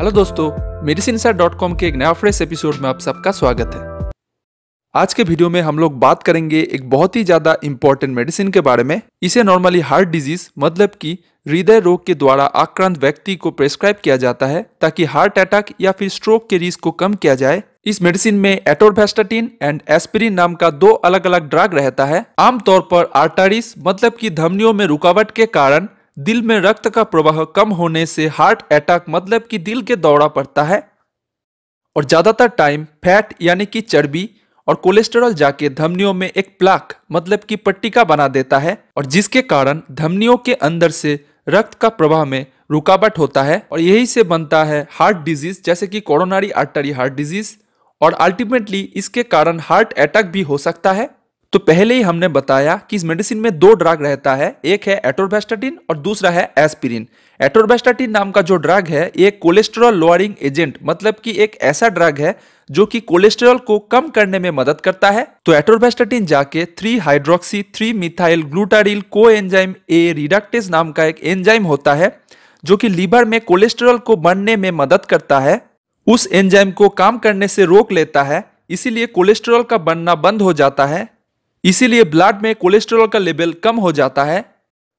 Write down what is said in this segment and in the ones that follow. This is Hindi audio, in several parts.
हेलो दोस्तों, medicineinsider.com के एक नया फ्रेश एपिसोड में आप सबका स्वागत है। आज के वीडियो में हम लोग बात करेंगे एक बहुत ही ज़्यादा इम्पोर्टेंट मेडिसिन के बारे में। इसे नॉर्मली हार्ट डिजीज मतलब कि हृदय रोग के द्वारा आक्रांत व्यक्ति को प्रेस्क्राइब किया जाता है ताकि हार्ट अटैक या फिर स्ट्रोक के रिस्क को कम किया जाए। इस मेडिसिन में एटोरवैस्टाटिन एंड एस्पिरिन नाम का दो अलग अलग ड्रग रहता है। आमतौर पर आर्टरीज मतलब कि धमनियों में रुकावट के कारण दिल में रक्त का प्रवाह कम होने से हार्ट अटैक मतलब कि दिल के दौरा पड़ता है और ज्यादातर टाइम फैट यानी कि चर्बी और कोलेस्टेरॉल जाके धमनियों में एक प्लाक मतलब कि पट्टिका बना देता है और जिसके कारण धमनियों के अंदर से रक्त का प्रवाह में रुकावट होता है और यही से बनता है हार्ट डिजीज जैसे कि कोरोनरी आर्टरी हार्ट डिजीज और अल्टीमेटली इसके कारण हार्ट अटैक भी हो सकता है। तो पहले ही हमने बताया कि इस मेडिसिन में दो ड्रग रहता है, एक है एटोरवैस्टाटिन और दूसरा है एस्पिरिन। एटोरवैस्टाटिन नाम का जो ड्रग है ये कोलेस्टेरॉल लोअरिंग एजेंट मतलब कि एक ऐसा ड्रग है जो कि कोलेस्टेरॉल को कम करने में मदद करता है। तो एटोरवैस्टाटिन जाके 3 hydroxy 3 methyl glutaryl coenzyme A reductase नाम का एक एंजाइम होता है जो कि लीवर में कोलेस्टेरॉल को बनने में मदद करता है। उस एंजाइम को काम करने से रोक लेता है, इसीलिए कोलेस्टेरॉल का बनना बंद हो जाता है। इसीलिए ब्लड में कोलेस्टेरॉल का लेवल कम हो जाता है।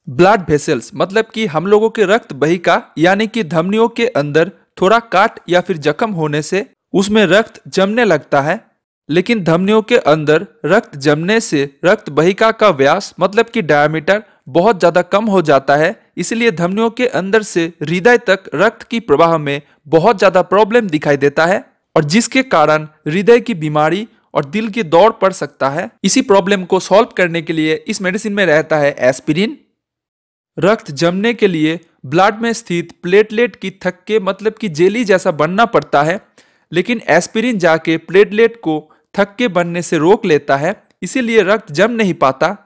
ब्लड वेसल्स मतलब कि हम लोगों के रक्त वाहिका यानी कि धमनियों के अंदर थोड़ा काट या फिर जख्म होने से उसमें रक्त जमने लगता है, लेकिन धमनियों के अंदर रक्त जमने से रक्त वाहिका का व्यास मतलब कि डायमीटर बहुत ज्यादा कम हो जाता है। इसलिए धमनियों के अंदर से हृदय तक रक्त की प्रवाह में बहुत ज्यादा प्रॉब्लम दिखाई देता है और जिसके कारण हृदय की बीमारी और दिल की दौड़ पड़ सकता है। इसी प्रॉब्लम को सॉल्व करने के लिए इस मेडिसिन में रहता है एस्पिरिन। रक्त जमने के लिए ब्लड में स्थित प्लेटलेट की थक्के मतलब कि जेली जैसा बनना पड़ता है, लेकिन एस्पिरिन जाके प्लेटलेट को थक्के बनने से रोक लेता है, इसीलिए रक्त जम नहीं पाता।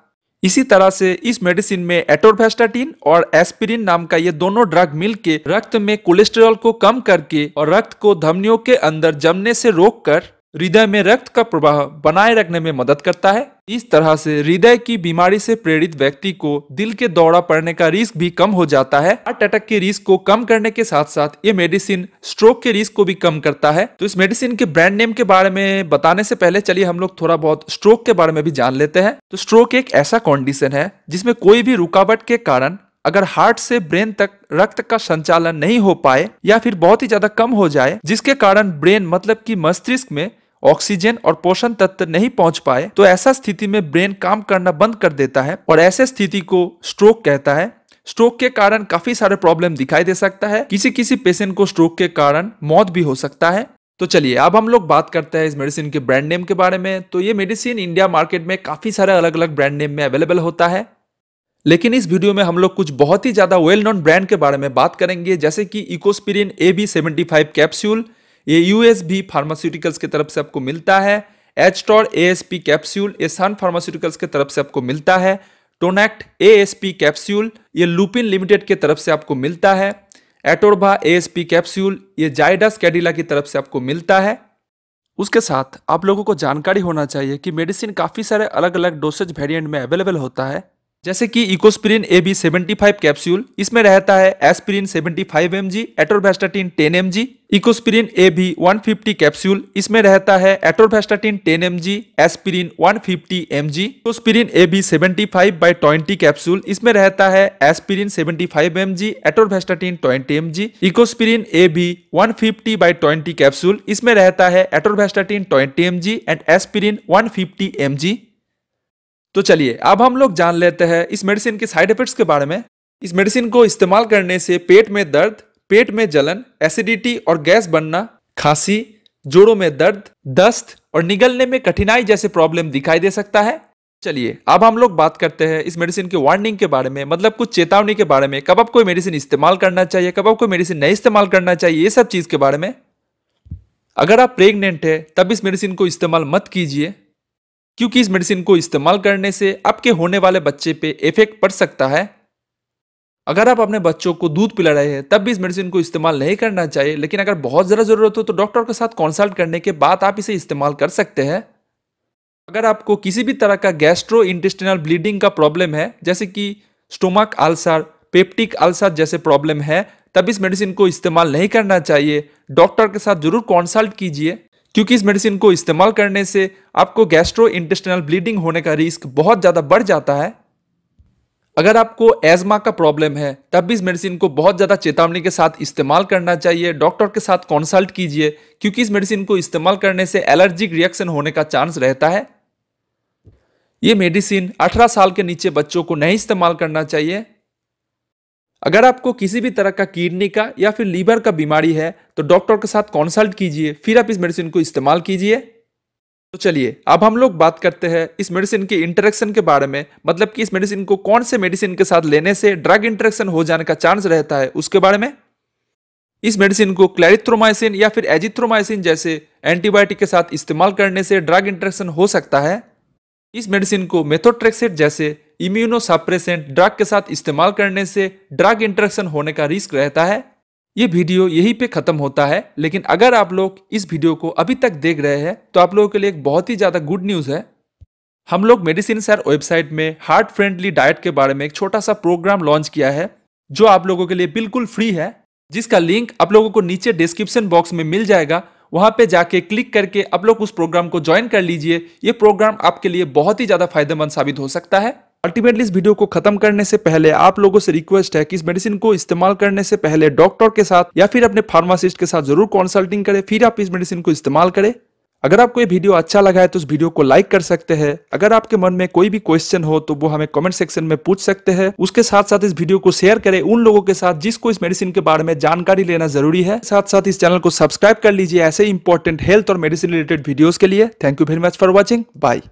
इसी तरह से इस मेडिसिन में एटोरवैस्टाटिन और एस्पिरिन नाम का ये दोनों ड्रग मिलके रक्त में कोलेस्टेरॉल को कम करके और रक्त को धमनियों के अंदर जमने से रोककर हृदय में रक्त का प्रवाह बनाए रखने में मदद करता है। इस तरह से हृदय की बीमारी से प्रेरित व्यक्ति को दिल के दौरा पड़ने का रिस्क भी कम हो जाता है। हार्ट अटैक के रिस्क को कम करने के साथ साथ ये मेडिसिन स्ट्रोक के रिस्क को भी कम करता है। तो इस मेडिसिन के ब्रांड नेम के बारे में बताने से पहले चलिए हम लोग थोड़ा बहुत स्ट्रोक के बारे में भी जान लेते हैं। तो स्ट्रोक एक ऐसा कंडीशन है जिसमें कोई भी रुकावट के कारण अगर हार्ट से ब्रेन तक रक्त का संचालन नहीं हो पाए या फिर बहुत ही ज्यादा कम हो जाए, जिसके कारण ब्रेन मतलब कि मस्तिष्क में ऑक्सीजन और पोषण तत्व नहीं पहुंच पाए, तो ऐसा स्थिति में ब्रेन काम करना बंद कर देता है और ऐसे स्थिति को स्ट्रोक कहता है। स्ट्रोक के कारण काफी सारे प्रॉब्लम दिखाई दे सकता है। किसी किसी पेशेंट को स्ट्रोक के कारण मौत भी हो सकता है। तो चलिए अब हम लोग बात करते हैं इस मेडिसिन के ब्रांड नेम के बारे में। तो ये मेडिसिन इंडिया मार्केट में काफी सारे अलग अलग ब्रांड नेम में अवेलेबल होता है, लेकिन इस वीडियो में हम लोग कुछ बहुत ही ज्यादा वेल नोन ब्रांड के बारे में बात करेंगे, जैसे कि इकोस्पिरिन AB75 कैप्सूल, ये यूएसबी फार्मास्यूटिकल्स की तरफ से आपको मिलता है। एचटोर ASP कैप्सूल ये सन फार्मास्यूटिकल्स की तरफ से आपको मिलता है। टोनेक्ट ASP कैप्सूल ये लुपिन लिमिटेड की तरफ से आपको मिलता है। एटोरबा ASP कैप्सूल ये जाइडस कैडिला की तरफ से आपको मिलता है। उसके साथ आप लोगों को जानकारी होना चाहिए कि मेडिसिन काफी सारे अलग अलग डोसेज वेरिएंट में अवेलेबल होता है, जैसे कि इकोस्पिरिन AB75 कैप्सूल, इसमें रहता है aspirin 75 mg, एटोरवैस्टाटिन 10 mg। इकोस्पिरिन AB150 capsule, इसमें रहता है एटोरवैस्टाटिन 10 mg, aspirin 150 mg। इकोस्पिरिन AB75/20 capsule, इसमें रहता है aspirin 75 mg, एटोरवैस्टाटिन 20 mg। इकोस्पिरिन AB150/20 capsule, इसमें रहता है एटोरवैस्टाटिन 20 mg एंड एस्पिरिन 150 mg। तो चलिए अब हम लोग जान लेते हैं इस मेडिसिन के साइड इफेक्ट्स के बारे में। इस मेडिसिन को इस्तेमाल करने से पेट में दर्द, पेट में जलन, एसिडिटी और गैस बनना, खांसी, जोड़ों में दर्द, दस्त और निगलने में कठिनाई जैसे प्रॉब्लम दिखाई दे सकता है। चलिए अब हम लोग बात करते हैं इस मेडिसिन के वार्निंग के बारे में, मतलब कुछ चेतावनी के बारे में, कब आप कोई मेडिसिन इस्तेमाल करना चाहिए, कब आप कोई मेडिसिन नहीं इस्तेमाल करना चाहिए, ये सब चीज के बारे में। अगर आप प्रेग्नेंट है तब इस मेडिसिन को इस्तेमाल मत कीजिए, क्योंकि इस मेडिसिन को इस्तेमाल करने से आपके होने वाले बच्चे पे इफेक्ट पड़ सकता है। अगर आप अपने बच्चों को दूध पिला रहे हैं तब भी इस मेडिसिन को इस्तेमाल नहीं करना चाहिए, लेकिन अगर बहुत ज़्यादा ज़रूरत हो तो डॉक्टर के साथ कंसल्ट करने के बाद आप इसे इस्तेमाल कर सकते हैं। अगर आपको किसी भी तरह का गैस्ट्रो इंटेस्टिनल ब्लीडिंग का प्रॉब्लम है, जैसे कि स्टोमक अल्सर, पेप्टिक अल्सर जैसे प्रॉब्लम है, तब इस मेडिसिन को इस्तेमाल नहीं करना चाहिए। डॉक्टर के साथ जरूर कंसल्ट कीजिए, क्योंकि इस मेडिसिन को इस्तेमाल करने से आपको गैस्ट्रोइंटेस्टाइनल ब्लीडिंग होने का रिस्क बहुत ज़्यादा बढ़ जाता है। अगर आपको एज़मा का प्रॉब्लम है तब भी इस मेडिसिन को बहुत ज़्यादा चेतावनी के साथ इस्तेमाल करना चाहिए। डॉक्टर के साथ कंसल्ट कीजिए, क्योंकि इस मेडिसिन को इस्तेमाल करने से एलर्जिक रिएक्शन होने का चांस रहता है। ये मेडिसिन 18 साल के नीचे बच्चों को नहीं इस्तेमाल करना चाहिए। अगर आपको किसी भी तरह का किडनी का या फिर लीवर का बीमारी है तो डॉक्टर के साथ कंसल्ट कीजिए, फिर आप इस मेडिसिन को इस्तेमाल कीजिए। तो चलिए अब हम लोग बात करते हैं इस मेडिसिन के इंटरेक्शन के बारे में, मतलब कि इस मेडिसिन को कौन से मेडिसिन के साथ लेने से ड्रग इंटरेक्शन हो जाने का चांस रहता है उसके बारे में। इस मेडिसिन को क्लैरिथ्रोमाइसिन या फिर एजिथ्रोमाइसिन जैसे एंटीबायोटिक के साथ इस्तेमाल करने से ड्रग इंटरेक्शन हो सकता है। इस मेडिसिन को मेथोट्रेक्सेट जैसे इम्यूनोसप्रेसेंट ड्रग के साथ इस्तेमाल करने से ड्रग इंटरेक्शन होने का रिस्क रहता है। ये वीडियो यहीं पे खत्म होता है, लेकिन अगर आप लोग इस वीडियो को अभी तक देख रहे हैं तो आप लोगों के लिए एक बहुत ही ज़्यादा गुड न्यूज़ है। हम लोग मेडिसिन सर वेबसाइट में हार्ट फ्रेंडली डाइट के बारे में एक छोटा सा प्रोग्राम लॉन्च किया है, जो आप लोगों के लिए बिल्कुल फ्री है, जिसका लिंक आप लोगों को नीचे डिस्क्रिप्शन बॉक्स में मिल जाएगा। वहां पे जाके क्लिक करके आप लोग उस प्रोग्राम को ज्वाइन कर लीजिए। ये प्रोग्राम आपके लिए बहुत ही ज़्यादा फायदेमंद साबित हो सकता है। अल्टीमेटली इस वीडियो को खत्म करने से पहले आप लोगों से रिक्वेस्ट है कि इस मेडिसिन को इस्तेमाल करने से पहले डॉक्टर के साथ या फिर अपने फार्मासिस्ट के साथ जरूर कंसल्टिंग करें, फिर आप इस मेडिसिन को इस्तेमाल करें। अगर आपको ये वीडियो अच्छा लगा है तो इस वीडियो को लाइक कर सकते हैं। अगर आपके मन में कोई भी क्वेश्चन हो तो वो हमें कमेंट सेक्शन में पूछ सकते हैं। उसके साथ साथ इस वीडियो को शेयर करें उन लोगों के साथ जिसको इस मेडिसिन के बारे में जानकारी लेना जरूरी है। साथ साथ इस चैनल को सब्सक्राइब कर लीजिए ऐसे इंपॉर्टेंट हेल्थ और मेडिसिन रिलेटेड वीडियोस के लिए। Thank you very much for watching. Bye.